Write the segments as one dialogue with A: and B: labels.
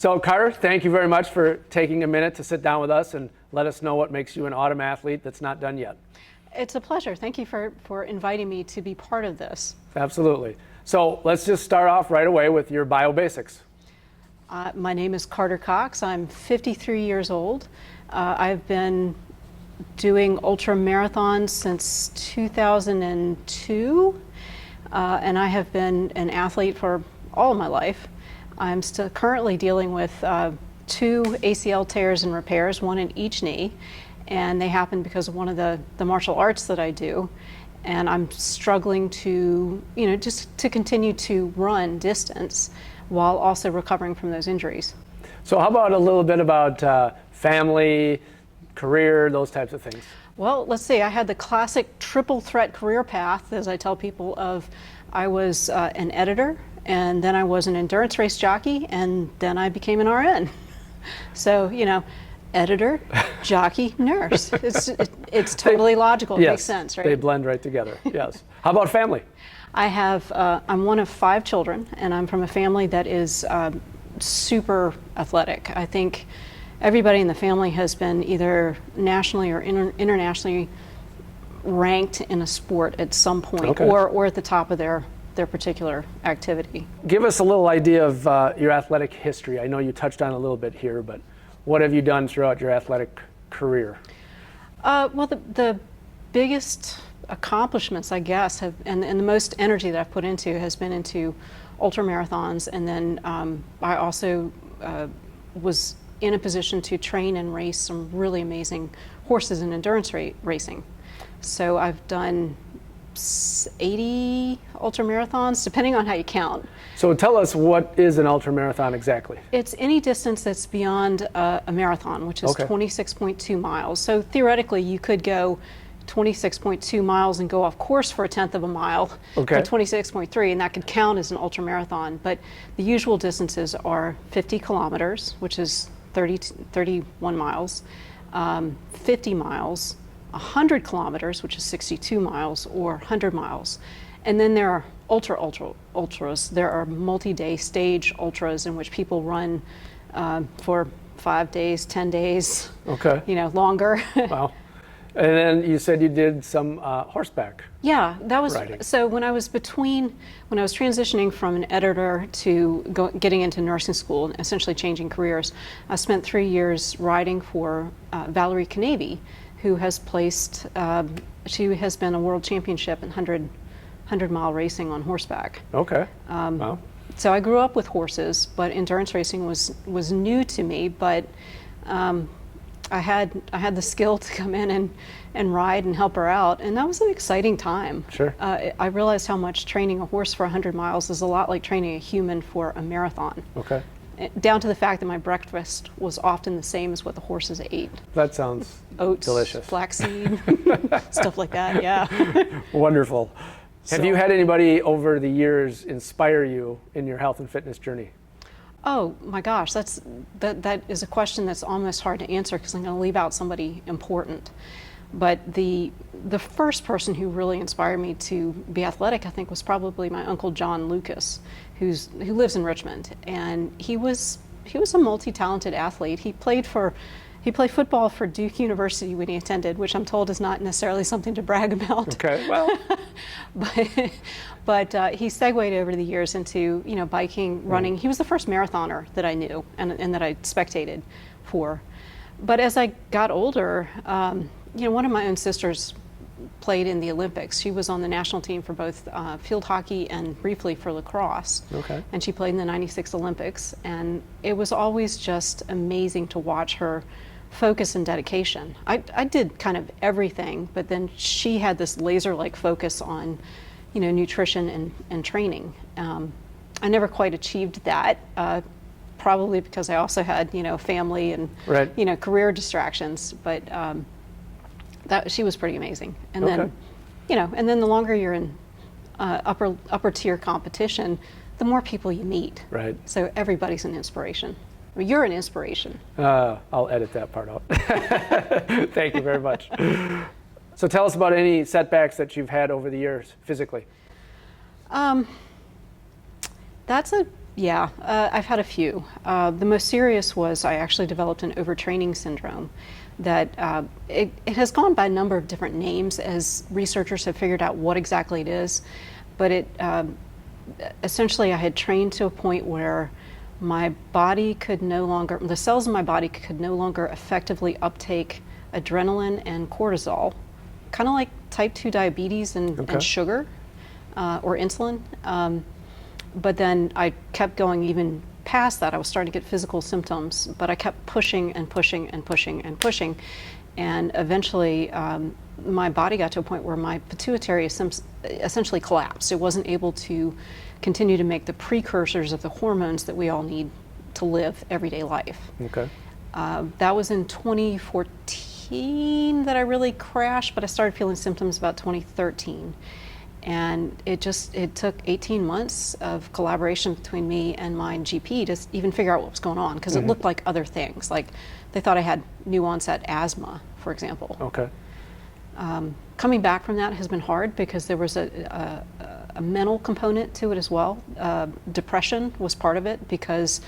A: So Carter, thank you very much for taking a minute to sit down with us and let us know what makes you an autumn athlete that's not done yet.
B: It's a pleasure. Thank you for inviting me to be part of this.
A: Absolutely. So let's just start off right away with your bio basics.
B: My name is Carter Cox. I'm 53 years old. I've been doing ultra marathons since 2002, and I have been an athlete for all of my life. I'm still currently dealing with 2 ACL tears and repairs, one in each knee, and they happen because of one of the martial arts that I do. And I'm struggling to, just to continue to run distance while also recovering from those injuries.
A: So how about a little bit about family, career, those types of things?
B: Well, let's see. I had the classic triple threat career path, as I tell people, of I was an editor, and then I was an endurance race jockey, and then I became an RN. So, editor, jockey, nurse. It's totally logical. It
A: yes,
B: makes sense, right?
A: They blend right together. Yes. How about family?
B: I'm one of 5 children, and I'm from a family that is super athletic. I think everybody in the family has been either nationally or internationally ranked in a sport at some point,
A: okay,
B: or at the top of their particular activity.
A: Give us a little idea of your athletic history. I know you touched on a little bit here, but what have you done throughout your athletic career?
B: Well, the biggest accomplishments, I guess, and the most energy that I've put into has been into ultra marathons, and then I also was in a position to train and race some really amazing horses in endurance racing. So I've done 80 ultra marathons, depending on how you count.
A: So tell us, what is an ultra marathon exactly?
B: It's any distance that's beyond a marathon, which is
A: okay,
B: 26.2 miles. So theoretically, you could go 26.2 miles and go off course for 1/10 of a mile,
A: okay,
B: for 26.3, and that could count as an ultra marathon. But the usual distances are 50 kilometers, which is 31 miles, 50 miles, 100 kilometers, which is 62 miles, or 100 miles. And then there are ultras. There are multi-day stage ultras in which people run for 5 days, 10 days,
A: okay,
B: longer.
A: Wow. And then you said you did some horseback.
B: Yeah, that was
A: riding.
B: So when I was transitioning from an editor to getting into nursing school, and essentially changing careers, I spent 3 years riding for Valerie Canavy, who has placed, she has been a world championship in 100-mile racing on horseback.
A: Okay. Wow.
B: So I grew up with horses, but endurance racing was new to me, but I had the skill to come in and ride and help her out, and that was an exciting time.
A: Sure.
B: I realized how much training a horse for 100 miles is a lot like training a human for a marathon.
A: Okay.
B: Down to the fact that my breakfast was often the same as what the horses ate.
A: That sounds
B: oats,
A: delicious.
B: Flaxseed, stuff like that, yeah.
A: Wonderful. Have you had anybody over the years inspire you in your health and fitness journey?
B: Oh my gosh, that is a question that's almost hard to answer because I'm going to leave out somebody important. But the first person who really inspired me to be athletic, I think, was probably my uncle John Lucas, who lives in Richmond, and he was a multi-talented athlete. He played football for Duke University when he attended, which I'm told is not necessarily something to brag about.
A: Okay, well.
B: but he segued over the years into biking, running. He was the first marathoner that I knew and that I spectated for. But as I got older, one of my own sisters played in the Olympics. She was on the national team for both field hockey and briefly for lacrosse.
A: Okay.
B: And she played in the '96 Olympics, and it was always just amazing to watch her focus and dedication. I did kind of everything, but then she had this laser-like focus on, nutrition and training. I never quite achieved that, probably because I also had, family and,
A: right,
B: career distractions, but she was pretty amazing. And
A: okay,
B: then, the longer you're in upper tier competition, the more people you meet.
A: right.
B: So everybody's an inspiration. I mean, you're an inspiration.
A: I'll edit that part out. Thank you very much. So tell us about any setbacks that you've had over the years physically.
B: That's Yeah, I've had a few. The most serious was I actually developed an overtraining syndrome that it has gone by a number of different names as researchers have figured out what exactly it is. But essentially I had trained to a point where my body could no longer, the cells in my body could no longer effectively uptake adrenaline and cortisol, kind of like type 2 diabetes and sugar or insulin. But then I kept going even past that. I was starting to get physical symptoms, but I kept pushing and pushing and pushing and pushing. And eventually my body got to a point where my pituitary essentially collapsed. It wasn't able to continue to make the precursors of the hormones that we all need to live everyday life.
A: Okay.
B: That was in 2014 that I really crashed, but I started feeling symptoms about 2013. And it took 18 months of collaboration between me and my GP to even figure out what was going on, because it looked like other things. Like they thought I had new onset asthma, for example.
A: Okay.
B: Coming back from that has been hard because there was a mental component to it as well. Depression was part of it because,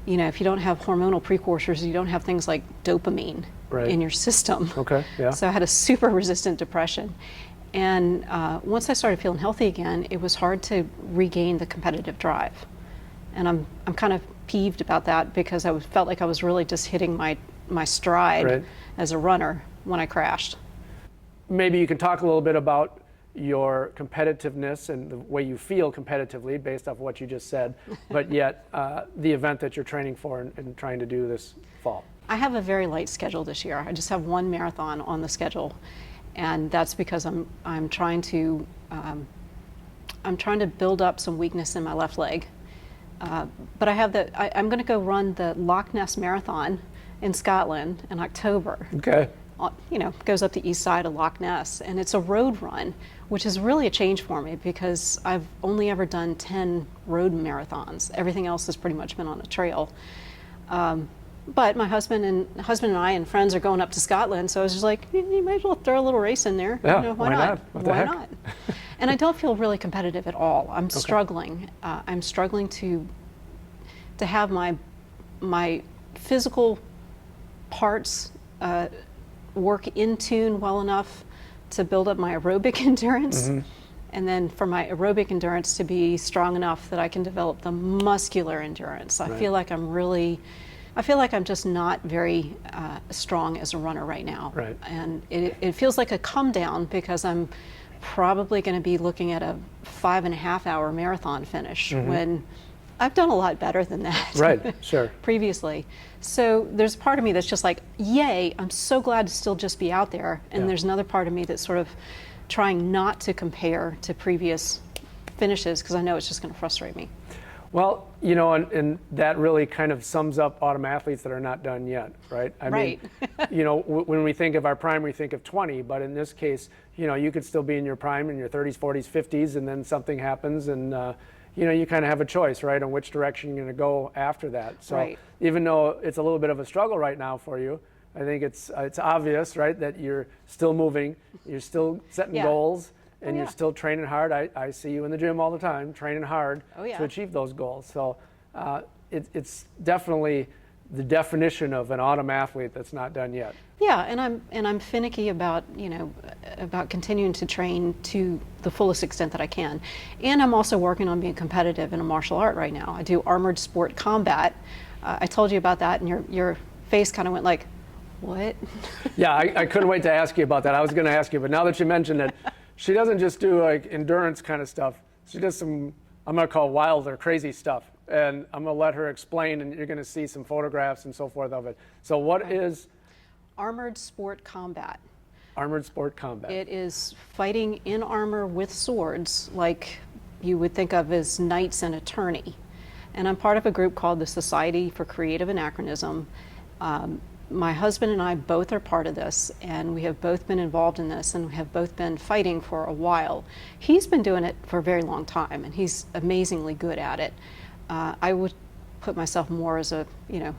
B: if you don't have hormonal precursors, you don't have things like dopamine in your system.
A: Okay, yeah.
B: So I had a super resistant depression. And once I started feeling healthy again, it was hard to regain the competitive drive. And I'm kind of peeved about that because I felt like I was really just hitting my stride as a runner when I crashed.
A: Maybe you can talk a little bit about your competitiveness and the way you feel competitively based off what you just said, but yet the event that you're training for and trying to do this fall.
B: I have a very light schedule this year. I just have one marathon on the schedule. And that's because I'm trying to build up some weakness in my left leg. But I'm going to go run the Loch Ness Marathon in Scotland in October.
A: Okay.
B: Goes up the east side of Loch Ness, and it's a road run, which is really a change for me because I've only ever done 10 road marathons. Everything else has pretty much been on a trail. But my husband and I and friends are going up to Scotland, so I was just like, you might as well throw a little race in there.
A: Yeah,
B: why not?
A: What the
B: why
A: heck?
B: not? And I don't feel really competitive at all. I'm struggling. I'm struggling to have my physical parts work in tune well enough to build up my aerobic endurance. And then for my aerobic endurance to be strong enough that I can develop the muscular endurance. I feel like I'm just not very strong as a runner right now.
A: Right.
B: And it feels like a come down because I'm probably going to be looking at a 5.5-hour marathon finish when I've done a lot better than that.
A: Right, sure.
B: Previously. So there's a part of me that's just like, yay, I'm so glad to still just be out there. And there's another part of me that's sort of trying not to compare to previous finishes because I know it's just going to frustrate me.
A: Well, and that really kind of sums up athletes that are not done yet, right? I mean, when we think of our prime, we think of 20, but in this case, you could still be in your prime in your 30s, 40s, 50s, and then something happens and, you kind of have a choice, right, on which direction you're going to go after that. So even though it's a little bit of a struggle right now for you, I think it's obvious, right, that you're still moving, you're still setting goals. And you're still training hard. I see you in the gym all the time, training hard to achieve those goals. So it's definitely the definition of an autumn athlete that's not done yet.
B: Yeah, and I'm finicky about about continuing to train to the fullest extent that I can. And I'm also working on being competitive in a martial art right now. I do armored sport combat. I told you about that, and your face kind of went like, what?
A: Yeah, I couldn't wait to ask you about that. I was going to ask you, but now that you mentioned it. She doesn't just do like endurance kind of stuff. She does some, I'm going to call wild or crazy stuff. And I'm going to let her explain, and you're going to see some photographs and so forth of it. So what is?
B: Armored sport combat.
A: Armored sport combat.
B: It is fighting in armor with swords like you would think of as knights in a tourney. And I'm part of a group called the Society for Creative Anachronism. My husband and I both are part of this, and we have both been involved in this, and we have both been fighting for a while. He's been doing it for a very long time, and he's amazingly good at it. I would put myself more as a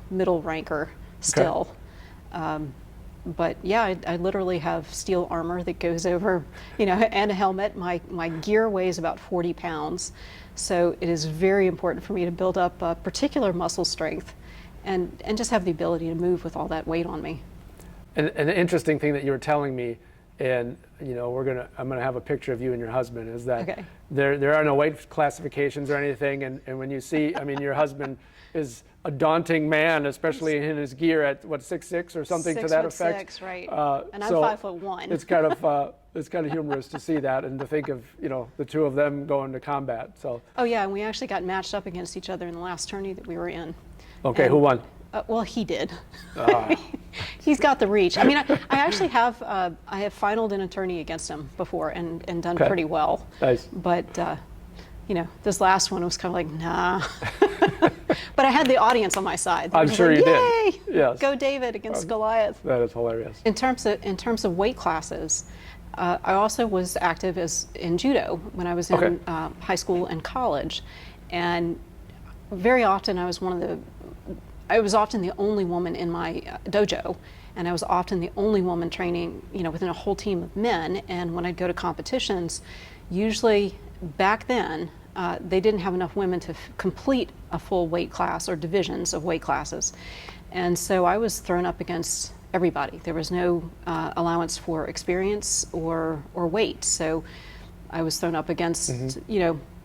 B: middle ranker still. But yeah, I literally have steel armor that goes over, and a helmet. My gear weighs about 40 pounds. So it is very important for me to build up a particular muscle strength and just have the ability to move with all that weight on me.
A: And an interesting thing that you were telling me, and I'm gonna have a picture of you and your husband, is that
B: Okay.
A: there are no weight classifications or anything, and when you see, I mean, your husband is a daunting man, especially in his gear at what, 6'6" or something to that effect.
B: 6'6", right? And I'm
A: so
B: 5'1".
A: It's kind of humorous to see that and to think of the two of them going to combat. So
B: Oh yeah, and we actually got matched up against each other in the last tourney that we were in.
A: okay,
B: And,
A: who won?
B: Well, he did. He's got the reach. I mean, I actually have I have finaled an attorney against him before and done
A: Okay.
B: pretty well.
A: Nice.
B: But this last one was kind of like, nah. But I had the audience on my side. They were
A: I'm
B: just
A: sure
B: like,
A: you
B: Yay!
A: did. Yes.
B: Go David against Goliath.
A: That is hilarious.
B: In terms of weight classes, I also was active in judo when I was in
A: Okay.
B: high school and college, and very often I was often the only woman in my dojo, and I was often the only woman training, within a whole team of men. And when I'd go to competitions, usually back then, they didn't have enough women to complete a full weight class or divisions of weight classes. And so I was thrown up against everybody. There was no allowance for experience or weight. So I was thrown up against,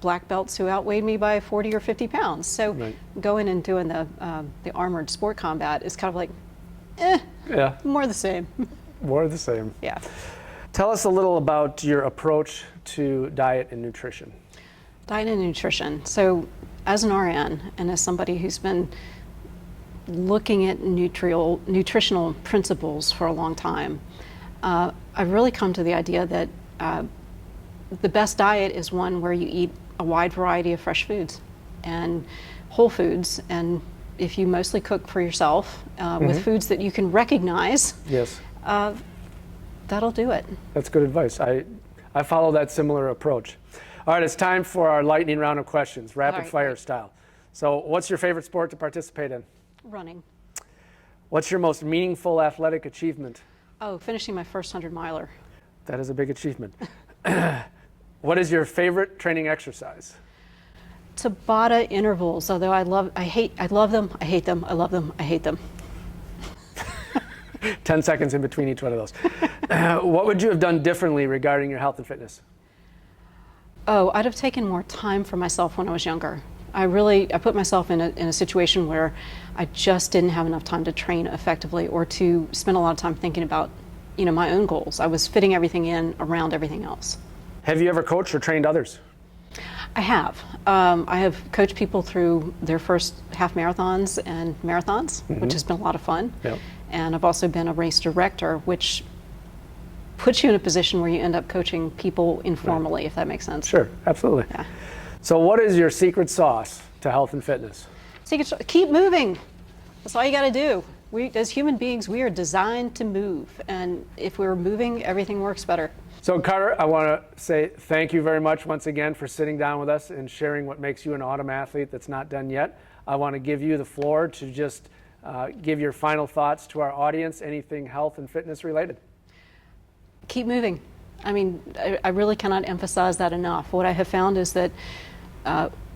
B: black belts who outweighed me by 40 or 50 pounds. So
A: Right.
B: going and doing the armored sport combat is kind of like,
A: Yeah,
B: more the same.
A: more of the same.
B: Yeah.
A: Tell us a little about your approach to diet and nutrition.
B: Diet and nutrition. So as an RN and as somebody who's been looking at nutritional principles for a long time, I've really come to the idea that the best diet is one where you eat a wide variety of fresh foods and whole foods. And if you mostly cook for yourself with foods that you can recognize,
A: Yes,
B: that'll do it.
A: that's good advice. I follow that similar approach. All right, it's time for our lightning round of questions, rapid
B: right,
A: fire
B: great.
A: style. So what's your favorite sport to participate in?
B: Running.
A: What's your most meaningful athletic achievement?
B: Oh, finishing my first 100-miler.
A: That is a big achievement. What is your favorite training exercise?
B: Tabata intervals, although I love them, I hate them, I love them, I hate them.
A: 10 seconds in between each one of those. What would you have done differently regarding your health and fitness?
B: Oh, I'd have taken more time for myself when I was younger. I put myself in a situation where I just didn't have enough time to train effectively or to spend a lot of time thinking about, my own goals. I was fitting everything in around everything else.
A: Have you ever coached or trained others?
B: I have. I have coached people through their first half marathons and marathons, which has been a lot of fun.
A: Yep.
B: And I've also been a race director, which puts you in a position where you end up coaching people informally, if that makes sense.
A: Sure, absolutely.
B: Yeah.
A: So what is your secret sauce to health and fitness?
B: So you can keep moving. That's all you got to do. We, as human beings, we are designed to move. And if we're moving, everything works better.
A: So Carter, I want to say thank you very much once again for sitting down with us and sharing what makes you an autumn athlete that's not done yet. I want to give you the floor to just give your final thoughts to our audience, anything health and fitness related.
B: Keep moving. I mean, I really cannot emphasize that enough. What I have found is that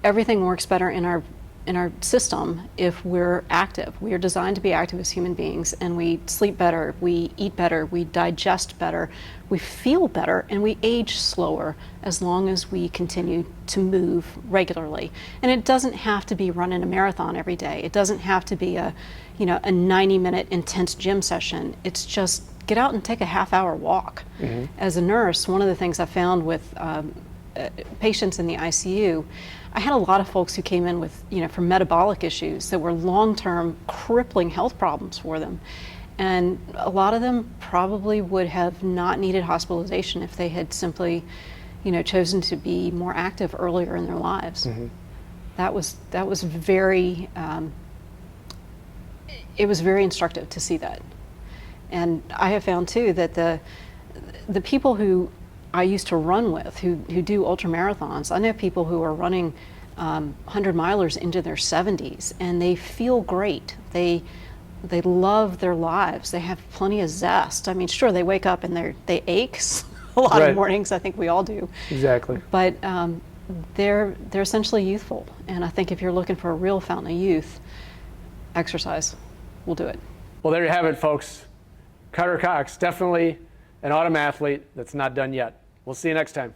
B: everything works better in our system if we're active. We are designed to be active as human beings, and we sleep better, we eat better, we digest better, we feel better, and we age slower as long as we continue to move regularly. And it doesn't have to be running a marathon every day. It doesn't have to be a 90-minute intense gym session. It's just get out and take a half-hour walk. As a nurse, one of the things I found with patients in the ICU, I had a lot of folks who came in with, for metabolic issues that were long-term crippling health problems for them. And a lot of them probably would have not needed hospitalization if they had simply, chosen to be more active earlier in their lives. That was very, it was very instructive to see that. And I have found too that the people who I used to run with, who do ultra marathons, I know people who are running 100-milers into their 70s, and they feel great. They they love their lives. They have plenty of zest. I mean, sure, they wake up and they ache a lot
A: Right.
B: of mornings. I think we all do.
A: Exactly.
B: But they're essentially youthful. And I think if you're looking for a real fountain of youth, exercise will do it.
A: Well, there you have it, folks. Carter Cox, definitely an autumn athlete that's not done yet. We'll see you next time.